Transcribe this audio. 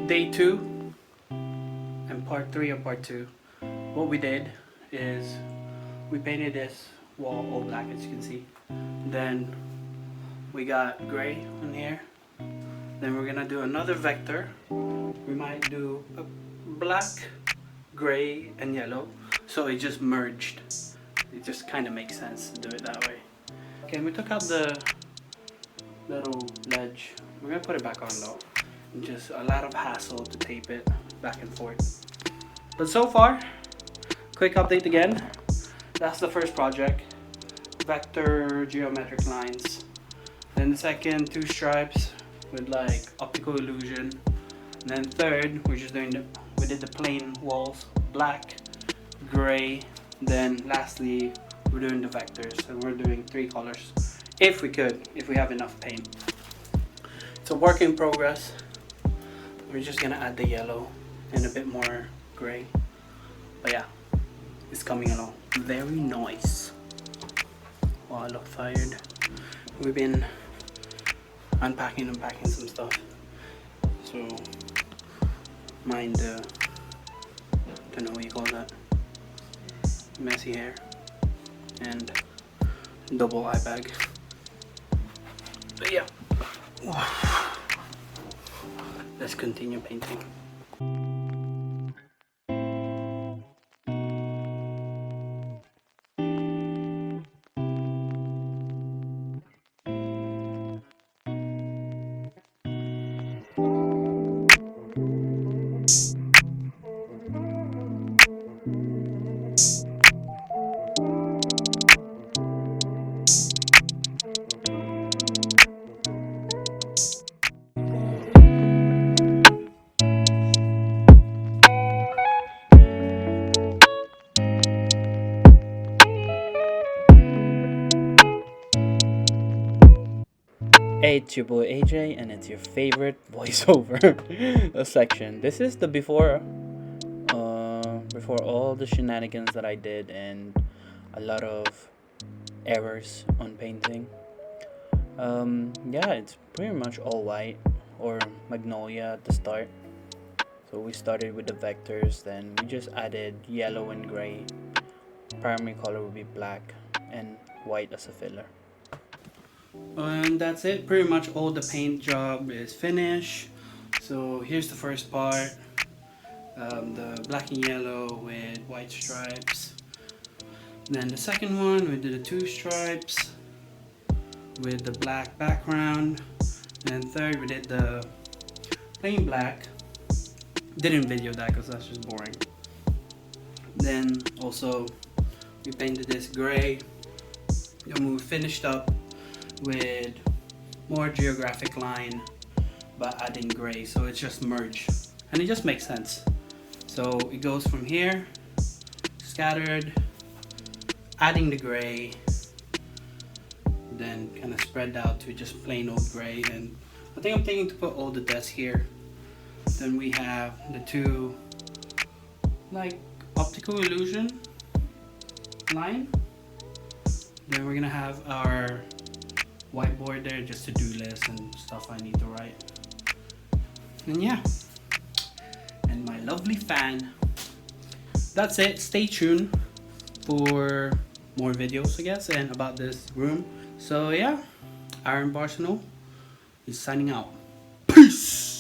day 2 and part 3 of part 2. What we did is we painted this wall all black, as you can see. Then we got gray on here. Then we're gonna do another vector. We might do a black, gray, and yellow, so it just merged. It just kind of makes sense to do it that way. Okay, we took out the little ledge. We're gonna put it back on though. Just a lot of hassle to tape it back and forth. But so far, quick update again. That's the first project. Vector geometric lines. Then the second, 2 stripes with like optical illusion. And then third, we're just doing we did the plain walls, black, gray. Then lastly, we're doing the vectors, and we're doing 3 colors. If we have enough paint. It's a work in progress. We're just gonna add the yellow and a bit more gray. But yeah, it's coming along. Very nice. Wow, I look tired. We've been unpacking and packing some stuff. So mind the, don't know what you call that, messy hair and double eye bag. But yeah, let's continue painting. Hey, it's your boy AJ, and it's your favorite voiceover section. This is the before all the shenanigans that I did and a lot of errors on painting. Yeah, it's pretty much all white or magnolia at the start. So we started with the vectors, then we just added yellow and gray. Primary color would be black and white as a filler. And that's it. Pretty much all the paint job is finished. So here's the first part. The black and yellow with white stripes. Then the second one, we did the 2 stripes with the black background. And third, we did the plain black. Didn't video that because that's just boring. Then also we painted this gray. And we finished up with more geographic line but adding gray, so it's just merged and it just makes sense. So it goes from here, scattered, adding the gray, then kind of spread out to just plain old gray. And I think I'm thinking to put all the desks here. Then we have the 2 like optical illusion line. Then we're gonna have our whiteboard there, just to-do list and stuff I need to write. And yeah, and my lovely fan. That's it. Stay tuned for more videos, I guess, and about this room. So yeah, Aaron Barcelona is signing out. Peace.